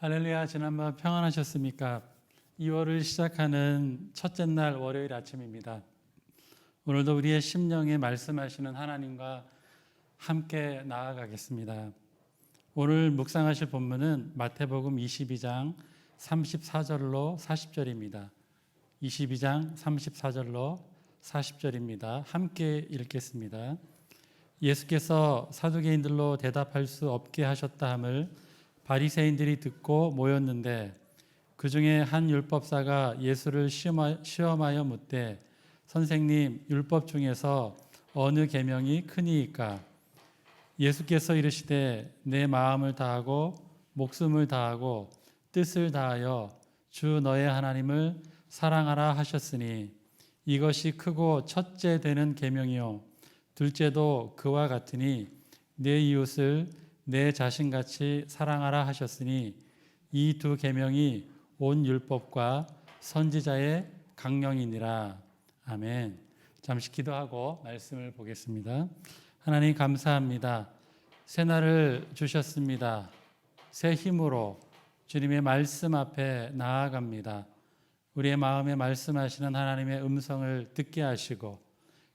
할렐루야, 지난번 평안하셨습니까? 2월을 시작하는 첫째 날 월요일 아침입니다. 오늘도 우리의 심령에 말씀하시는 하나님과 함께 나아가겠습니다. 오늘 묵상하실 본문은 마태복음 22장 34절로 40절입니다. 22장 34절로 40절입니다. 함께 읽겠습니다. 예수께서 사두개인들로 대답할 수 없게 하셨다 함을 바리새인들이 듣고 모였는데 그 중에 한 율법사가 예수를 시험하여 묻되 선생님, 율법 중에서 어느 계명이 크니이까? 예수께서 이르시되 내 마음을 다하고 목숨을 다하고 뜻을 다하여 주 너의 하나님을 사랑하라 하셨으니 이것이 크고 첫째 되는 계명이요 둘째도 그와 같으니 내 이웃을 내 자신같이 사랑하라 하셨으니 이 두 계명이 온 율법과 선지자의 강령이니라. 아멘. 잠시 기도하고 말씀을 보겠습니다. 하나님 감사합니다. 새 날을 주셨습니다. 새 힘으로 주님의 말씀 앞에 나아갑니다. 우리의 마음에 말씀하시는 하나님의 음성을 듣게 하시고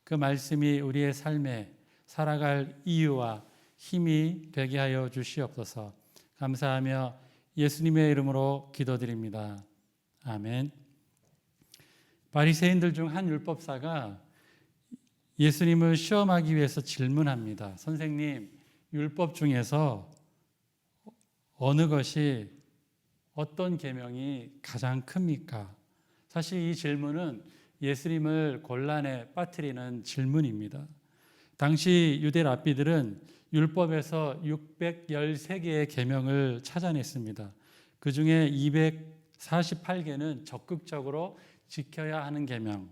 그 말씀이 우리의 삶에 살아갈 이유와 힘이 되게 하여 주시옵소서. 감사하며 예수님의 이름으로 기도드립니다. 아멘. 바리새인들 중 한 율법사가 예수님을 시험하기 위해서 질문합니다. 선생님, 율법 중에서 어느 것이 어떤 계명이 가장 큽니까? 사실 이 질문은 예수님을 곤란에 빠뜨리는 질문입니다. 당시 유대 랍비들은 율법에서 613개의 계명을 찾아냈습니다. 그 중에 248개는 적극적으로 지켜야 하는 계명,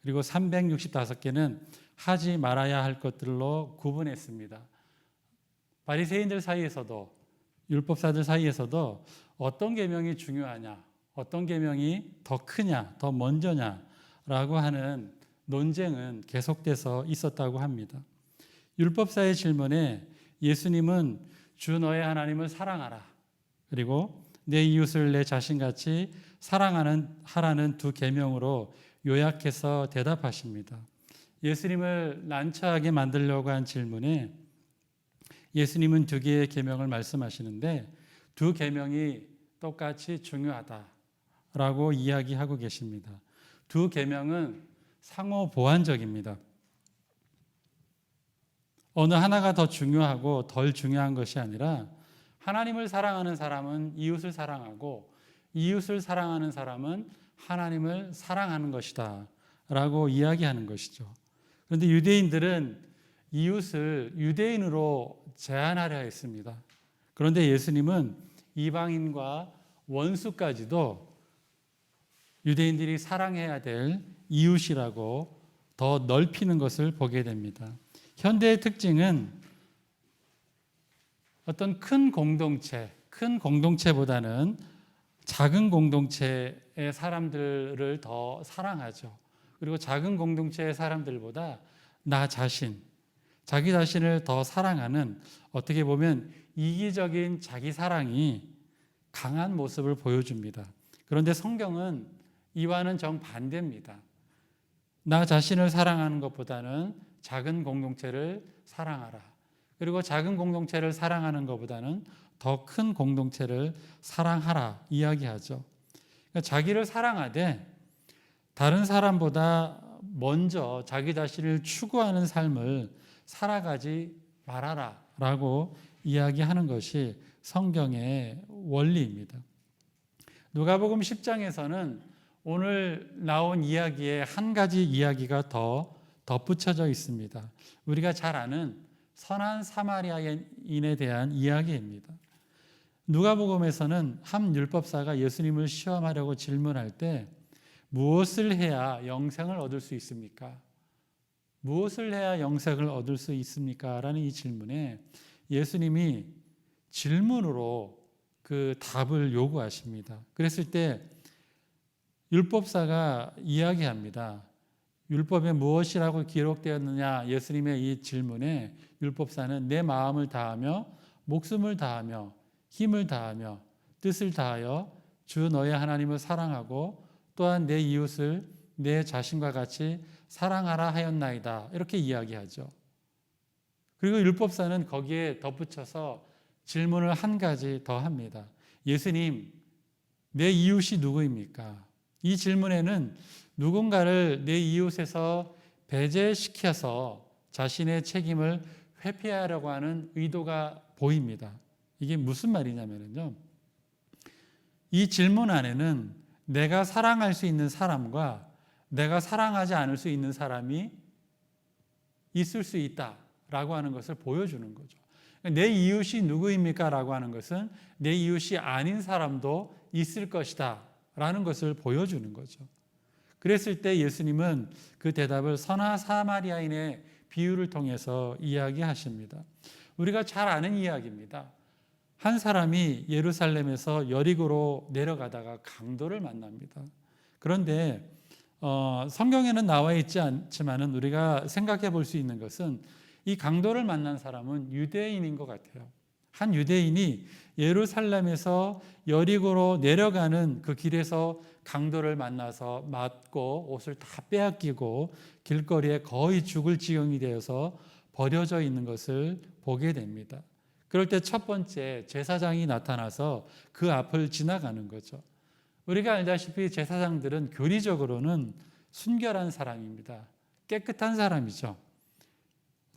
그리고 365개는 하지 말아야 할 것들로 구분했습니다. 바리새인들 사이에서도 율법사들 사이에서도 어떤 계명이 중요하냐, 어떤 계명이 더 크냐, 더 먼저냐라고 하는 논쟁은 계속돼서 있었다고 합니다. 율법사의 질문에 예수님은 주 너의 하나님을 사랑하라, 그리고 내 이웃을 내 자신같이 하라는 두 계명으로 요약해서 대답하십니다. 예수님을 난처하게 만들려고 한 질문에 예수님은 두 개의 계명을 말씀하시는데 두 계명이 똑같이 중요하다라고 이야기하고 계십니다. 두 계명은 상호 보완적입니다. 어느 하나가 더 중요하고 덜 중요한 것이 아니라 하나님을 사랑하는 사람은 이웃을 사랑하고 이웃을 사랑하는 사람은 하나님을 사랑하는 것이다 라고 이야기하는 것이죠. 그런데 유대인들은 이웃을 유대인으로 제한하려 했습니다. 그런데 예수님은 이방인과 원수까지도 유대인들이 사랑해야 될 이웃이라고 더 넓히는 것을 보게 됩니다. 현대의 특징은 어떤 큰 공동체보다는 작은 공동체의 사람들을 더 사랑하죠. 그리고 작은 공동체의 사람들보다 나 자신, 자기 자신을 더 사랑하는, 어떻게 보면 이기적인 자기 사랑이 강한 모습을 보여줍니다. 그런데 성경은 이와는 정반대입니다. 나 자신을 사랑하는 것보다는 작은 공동체를 사랑하라. 그리고 작은 공동체를 사랑하는 것보다는 더 큰 공동체를 사랑하라 이야기하죠. 그러니까 자기를 사랑하되 다른 사람보다 먼저 자기 자신을 추구하는 삶을 살아가지 말아라 라고 이야기하는 것이 성경의 원리입니다. 누가복음 10장에서는 오늘 나온 이야기에 한 가지 이야기가 더 덧붙여져 있습니다. 우리가 잘 아는 선한 사마리아인에 대한 이야기입니다. 누가복음에서는 한 율법사가 예수님을 시험하려고 질문할 때 무엇을 해야 영생을 얻을 수 있습니까? 무엇을 해야 영생을 얻을 수 있습니까? 라는 이 질문에 예수님이 질문으로 그 답을 요구하십니다. 그랬을 때 율법사가 이야기합니다. 율법에 무엇이라고 기록되었느냐? 예수님의 이 질문에 율법사는 내 마음을 다하며 목숨을 다하며 힘을 다하며 뜻을 다하여 주 너의 하나님을 사랑하고 또한 내 이웃을 내 자신과 같이 사랑하라 하였나이다. 이렇게 이야기하죠. 그리고 율법사는 거기에 덧붙여서 질문을 한 가지 더 합니다. 예수님, 내 이웃이 누구입니까? 이 질문에는 누군가를 내 이웃에서 배제시켜서 자신의 책임을 회피하려고 하는 의도가 보입니다. 이게 무슨 말이냐면요. 이 질문 안에는 내가 사랑할 수 있는 사람과 내가 사랑하지 않을 수 있는 사람이 있을 수 있다라고 하는 것을 보여주는 거죠. 내 이웃이 누구입니까? 라고 하는 것은 내 이웃이 아닌 사람도 있을 것이다 라는 것을 보여주는 거죠. 그랬을 때 예수님은 그 대답을 선한 사마리아인의 비유를 통해서 이야기하십니다. 우리가 잘 아는 이야기입니다. 한 사람이 예루살렘에서 여리고로 내려가다가 강도를 만납니다. 그런데 성경에는 나와 있지 않지만은 우리가 생각해 볼 수 있는 것은 이 강도를 만난 사람은 유대인인 것 같아요. 한 유대인이 예루살렘에서 여리고로 내려가는 그 길에서 강도를 만나서 맞고 옷을 다 빼앗기고 길거리에 거의 죽을 지경이 되어서 버려져 있는 것을 보게 됩니다. 그럴 때 첫 번째 제사장이 나타나서 그 앞을 지나가는 거죠. 우리가 알다시피 제사장들은 교리적으로는 순결한 사람입니다. 깨끗한 사람이죠.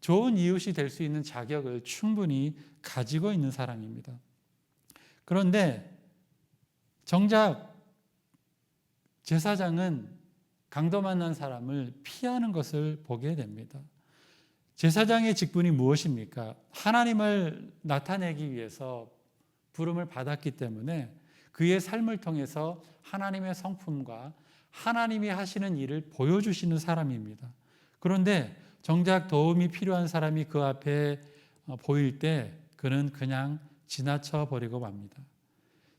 좋은 이웃이 될 수 있는 자격을 충분히 가지고 있는 사람입니다. 그런데 정작 제사장은 강도 만난 사람을 피하는 것을 보게 됩니다. 제사장의 직분이 무엇입니까? 하나님을 나타내기 위해서 부름을 받았기 때문에 그의 삶을 통해서 하나님의 성품과 하나님이 하시는 일을 보여주시는 사람입니다. 그런데 정작 도움이 필요한 사람이 그 앞에 보일 때 그는 그냥 지나쳐 버리고 맙니다.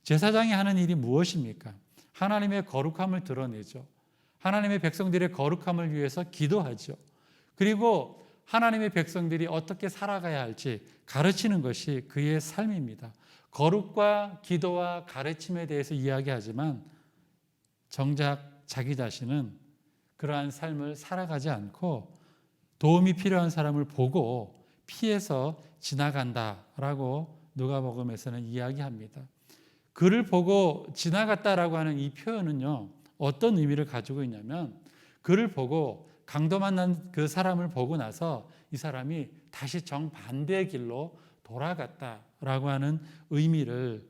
제사장이 하는 일이 무엇입니까? 하나님의 거룩함을 드러내죠. 하나님의 백성들의 거룩함을 위해서 기도하죠. 그리고 하나님의 백성들이 어떻게 살아가야 할지 가르치는 것이 그의 삶입니다. 거룩과 기도와 가르침에 대해서 이야기하지만 정작 자기 자신은 그러한 삶을 살아가지 않고 도움이 필요한 사람을 보고 피해서 지나간다라고 누가복음에서는 이야기합니다. 그를 보고 지나갔다라고 하는 이 표현은요, 어떤 의미를 가지고 있냐면 그를 보고 강도 만난 그 사람을 보고 나서 이 사람이 다시 정반대의 길로 돌아갔다라고 하는 의미를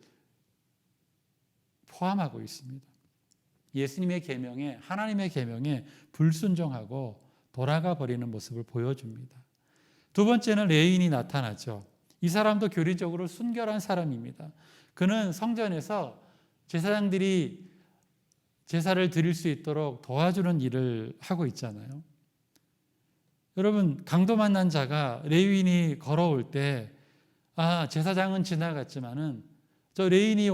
포함하고 있습니다. 예수님의 계명에, 하나님의 계명에 불순종하고 돌아가 버리는 모습을 보여줍니다. 두 번째는 레위인이 나타나죠. 이 사람도 교리적으로 순결한 사람입니다. 그는 성전에서 제사장들이 제사를 드릴 수 있도록 도와주는 일을 하고 있잖아요. 여러분, 강도 만난 자가 레위인이 걸어올 때 제사장은 지나갔지만은 저 레위인이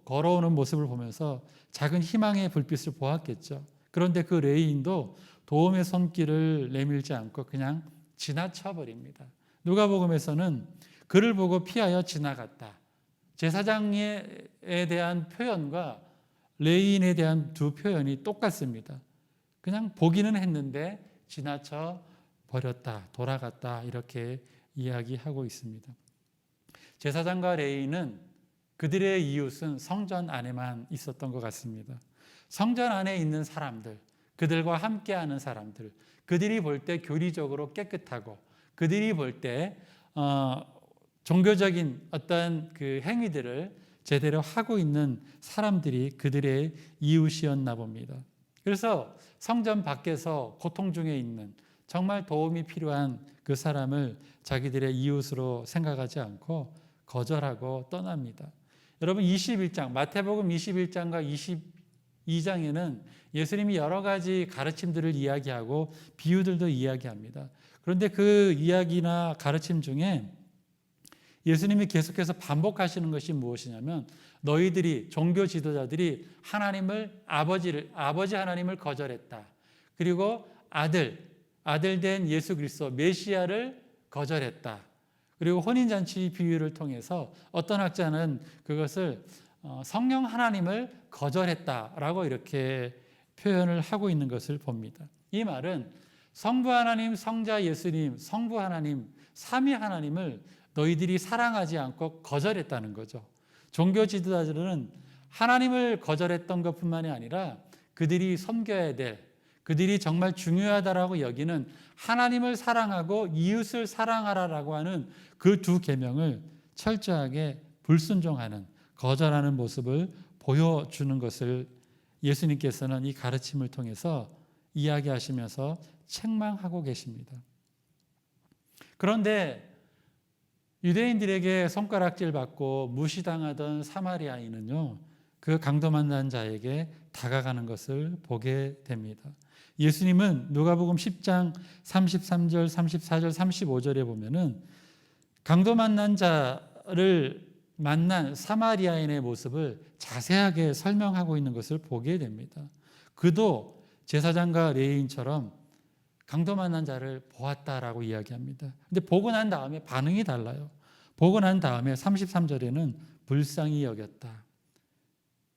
걸어오는 모습을 보면서 작은 희망의 불빛을 보았겠죠. 그런데 그 레위인도 도움의 손길을 내밀지 않고 그냥 지나쳐 버립니다. 누가복음에서는 그를 보고 피하여 지나갔다. 제사장에 대한 표현과 레위인에 대한 두 표현이 똑같습니다. 그냥 보기는 했는데 지나쳐 버렸다, 돌아갔다 이렇게 이야기하고 있습니다. 제사장과 레위인은 그들의 이웃은 성전 안에만 있었던 것 같습니다. 성전 안에 있는 사람들, 그들과 함께하는 사람들, 그들이 볼 때 교리적으로 깨끗하고 그들이 볼 때 종교적인 어떤 그 행위들을 제대로 하고 있는 사람들이 그들의 이웃이었나 봅니다. 그래서 성전 밖에서 고통 중에 있는 정말 도움이 필요한 그 사람을 자기들의 이웃으로 생각하지 않고 거절하고 떠납니다. 여러분 21장, 마태복음 21장과 22장에는 예수님이 여러 가지 가르침들을 이야기하고 비유들도 이야기합니다. 그런데 그 이야기나 가르침 중에 예수님이 계속해서 반복하시는 것이 무엇이냐면 너희들이 종교 지도자들이 아버지 하나님을 거절했다. 그리고 아들 된 예수 그리스도 메시아를 거절했다. 그리고 혼인잔치 비유를 통해서 어떤 학자는 그것을 성령 하나님을 거절했다라고 이렇게 표현을 하고 있는 것을 봅니다. 이 말은 성부 하나님, 성자 예수님, 성부 하나님, 삼위 하나님을 너희들이 사랑하지 않고 거절했다는 거죠. 종교 지도자들은 하나님을 거절했던 것뿐만이 아니라 그들이 섬겨야 될, 그들이 정말 중요하다라고 여기는 하나님을 사랑하고 이웃을 사랑하라라고 하는 그 두 계명을 철저하게 불순종하는, 거절하는 모습을 보여주는 것을 예수님께서는 이 가르침을 통해서 이야기하시면서 책망하고 계십니다. 그런데 유대인들에게 손가락질 받고 무시당하던 사마리아인은요, 그 강도 만난 자에게 다가가는 것을 보게 됩니다. 예수님은 누가복음 10장 33절, 34절, 35절에 보면은 강도 만난 자를 만난 사마리아인의 모습을 자세하게 설명하고 있는 것을 보게 됩니다. 그도 제사장과 레위인처럼 강도 만난 자를 보았다라고 이야기합니다. 근데 보고 난 다음에 반응이 달라요. 보고 난 다음에 33절에는 불쌍히 여겼다.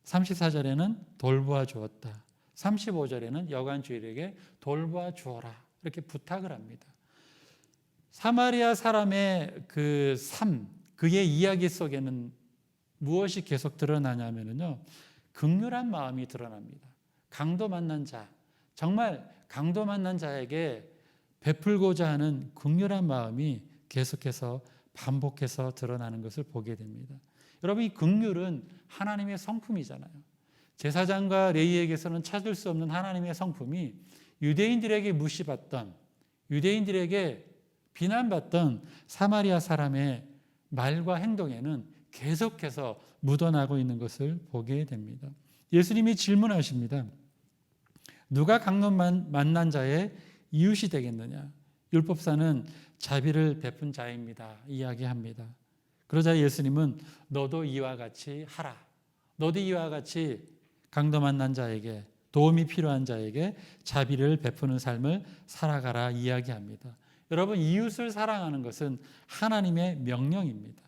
34절에는 돌보아 주었다. 35절에는 여관 주인에게 돌보아 주어라. 이렇게 부탁을 합니다. 사마리아 사람의 그 삶, 그의 이야기 속에는 무엇이 계속 드러나냐면요, 긍휼한 마음이 드러납니다. 강도 만난 자, 정말 강도 만난 자에게 베풀고자 하는 긍휼한 마음이 계속해서 반복해서 드러나는 것을 보게 됩니다. 여러분, 이 긍휼은 하나님의 성품이잖아요. 제사장과 레위에게서는 찾을 수 없는 하나님의 성품이 유대인들에게 무시받던, 유대인들에게 비난받던 사마리아 사람의 말과 행동에는 계속해서 묻어나고 있는 것을 보게 됩니다. 예수님이 질문하십니다. 누가 강도 만난 자의 이웃이 되겠느냐? 율법사는 자비를 베푼 자입니다. 이야기합니다. 그러자 예수님은 너도 이와 같이 하라. 너도 이와 같이 강도 만난 자에게, 도움이 필요한 자에게 자비를 베푸는 삶을 살아가라 이야기합니다. 여러분, 이웃을 사랑하는 것은 하나님의 명령입니다.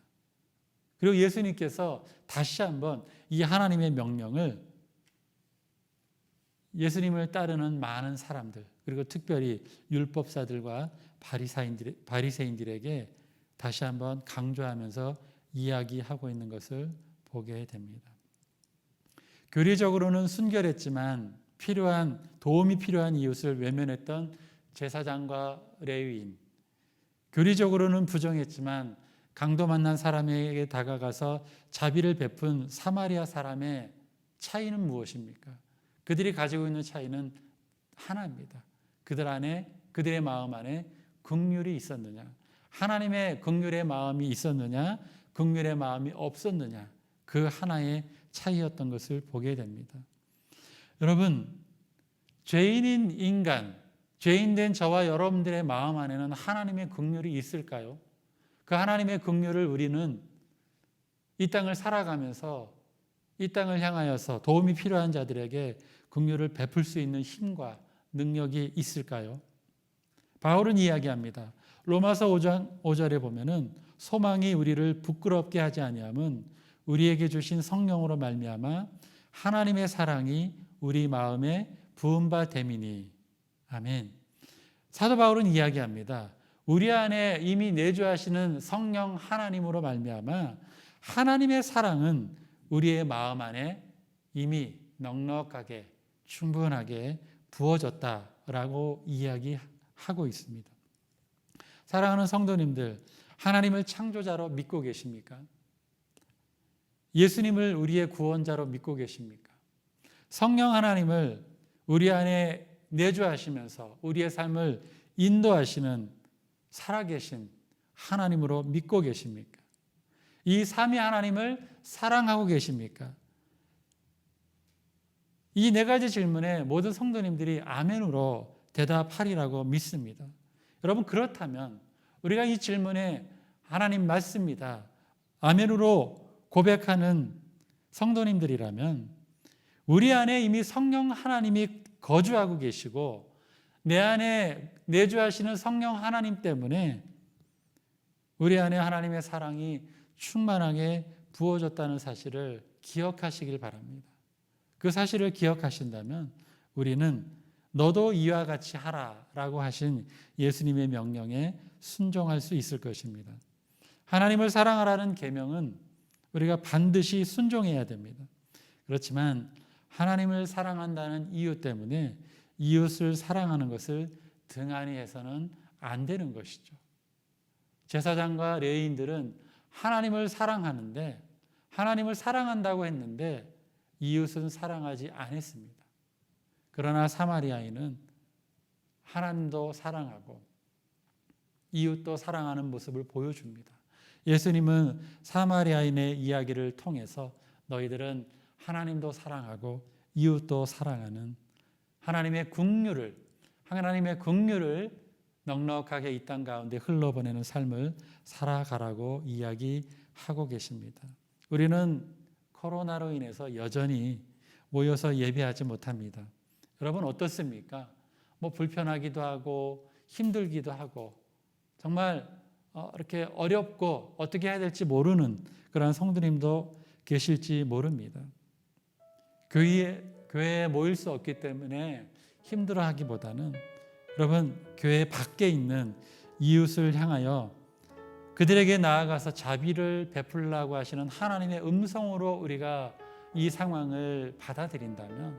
그리고 예수님께서 다시 한번 이 하나님의 명령을 예수님을 따르는 많은 사람들, 그리고 특별히 율법사들과 바리새인들에게 다시 한번 강조하면서 이야기하고 있는 것을 보게 됩니다. 교리적으로는 순결했지만 도움이 필요한 이웃을 외면했던 제사장과 레위인, 교리적으로는 부정했지만 강도 만난 사람에게 다가가서 자비를 베푼 사마리아 사람의 차이는 무엇입니까? 그들이 가지고 있는 차이는 하나입니다. 그들의 마음 안에 긍휼이 있었느냐, 하나님의 긍휼의 마음이 있었느냐, 긍휼의 마음이 없었느냐, 그 하나의 차이였던 것을 보게 됩니다. 여러분, 죄인인 인간, 죄인된 저와 여러분들의 마음 안에는 하나님의 긍휼이 있을까요? 그 하나님의 긍휼을 우리는 이 땅을 살아가면서 이 땅을 향하여서 도움이 필요한 자들에게 긍휼을 베풀 수 있는 힘과 능력이 있을까요? 바울은 이야기합니다. 로마서 5장 5절에 보면은 소망이 우리를 부끄럽게 하지 아니함은 우리에게 주신 성령으로 말미암아 하나님의 사랑이 우리 마음에 부은 바 됨이니. 아멘. 사도 바울은 이야기합니다. 우리 안에 이미 내주하시는 성령 하나님으로 말미암아 하나님의 사랑은 우리의 마음 안에 이미 넉넉하게 충분하게 부어졌다라고 이야기하고 있습니다. 사랑하는 성도님들, 하나님을 창조자로 믿고 계십니까? 예수님을 우리의 구원자로 믿고 계십니까? 성령 하나님을 우리 안에 내주하시면서 우리의 삶을 인도하시는 살아계신 하나님으로 믿고 계십니까? 이 삼위 하나님을 사랑하고 계십니까? 이 네 가지 질문에 모든 성도님들이 아멘으로 대답하리라고 믿습니다. 여러분, 그렇다면 우리가 이 질문에 하나님 맞습니다, 아멘으로 고백하는 성도님들이라면 우리 안에 이미 성령 하나님이 거주하고 계시고 내 안에 내주하시는 성령 하나님 때문에 우리 안에 하나님의 사랑이 충만하게 부어졌다는 사실을 기억하시길 바랍니다. 그 사실을 기억하신다면 우리는 너도 이와 같이 하라라고 하신 예수님의 명령에 순종할 수 있을 것입니다. 하나님을 사랑하라는 계명은 우리가 반드시 순종해야 됩니다. 그렇지만 하나님을 사랑한다는 이유 때문에 이웃을 사랑하는 것을 등한히 해서는 안 되는 것이죠. 제사장과 레위인들은 하나님을 사랑하는데 하나님을 사랑한다고 했는데 이웃은 사랑하지 않았습니다. 그러나 사마리아인은 하나님도 사랑하고 이웃도 사랑하는 모습을 보여줍니다. 예수님은 사마리아인의 이야기를 통해서 너희들은 하나님도 사랑하고 이웃도 사랑하는 하나님의 긍휼을 넉넉하게 이 땅 가운데 흘러보내는 삶을 살아가라고 이야기하고 계십니다. 우리는 코로나로 인해서 여전히 모여서 예배하지 못합니다. 여러분 어떻습니까? 불편하기도 하고 힘들기도 하고 정말 이렇게 어렵고 어떻게 해야 될지 모르는 그런 성도님도 계실지 모릅니다. 교회에 모일 수 없기 때문에 힘들어하기보다는 여러분 교회 밖에 있는 이웃을 향하여 그들에게 나아가서 자비를 베풀라고 하시는 하나님의 음성으로 우리가 이 상황을 받아들인다면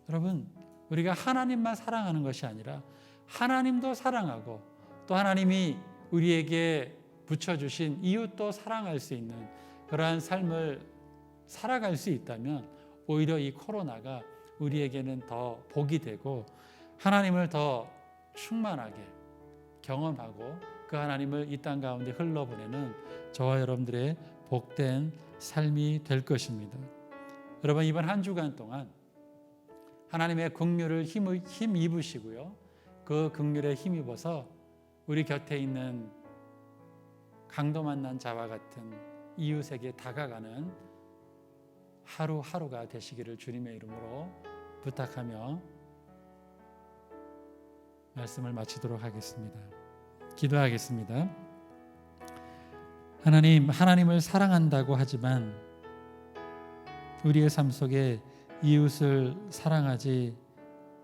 여러분 우리가 하나님만 사랑하는 것이 아니라 하나님도 사랑하고 또 하나님이 우리에게 붙여주신 이웃도 사랑할 수 있는 그러한 삶을 살아갈 수 있다면 오히려 이 코로나가 우리에게는 더 복이 되고 하나님을 더 충만하게 경험하고 그 하나님을 이 땅 가운데 흘러보내는 저와 여러분들의 복된 삶이 될 것입니다. 여러분 이번 한 주간 동안 하나님의 긍휼을 힘입으시고요. 그 긍휼에 힘입어서 우리 곁에 있는 강도 만난 자와 같은 이웃에게 다가가는 하루하루가 되시기를 주님의 이름으로 부탁하며 말씀을 마치도록 하겠습니다. 기도하겠습니다. 하나님을 사랑한다고 하지만 우리의 삶 속에 이웃을 사랑하지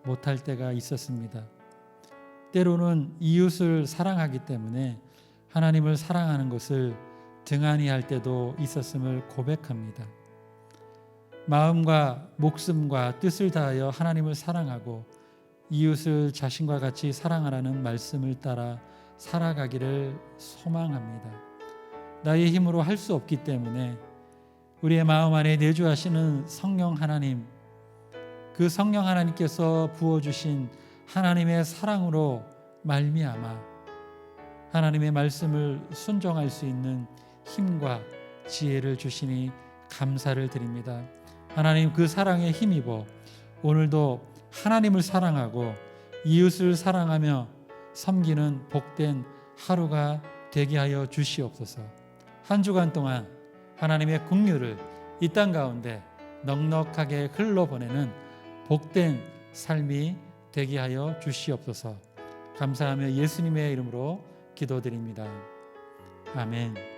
못할 때가 있었습니다. 때로는 이웃을 사랑하기 때문에 하나님을 사랑하는 것을 등한히 할 때도 있었음을 고백합니다. 마음과 목숨과 뜻을 다하여 하나님을 사랑하고 이웃을 자신과 같이 사랑하라는 말씀을 따라 살아가기를 소망합니다. 나의 힘으로 할 수 없기 때문에 우리의 마음 안에 내주하시는 성령 하나님, 그 성령 하나님께서 부어주신 하나님의 사랑으로 말미암아 하나님의 말씀을 순종할 수 있는 힘과 지혜를 주시니 감사를 드립니다. 하나님 그 사랑에 힘입어 오늘도 하나님을 사랑하고 이웃을 사랑하며 섬기는 복된 하루가 되게 하여 주시옵소서. 한 주간 동안 하나님의 긍휼을 이 땅 가운데 넉넉하게 흘러보내는 복된 삶이 되게 하여 주시옵소서. 감사하며 예수님의 이름으로 기도드립니다. 아멘.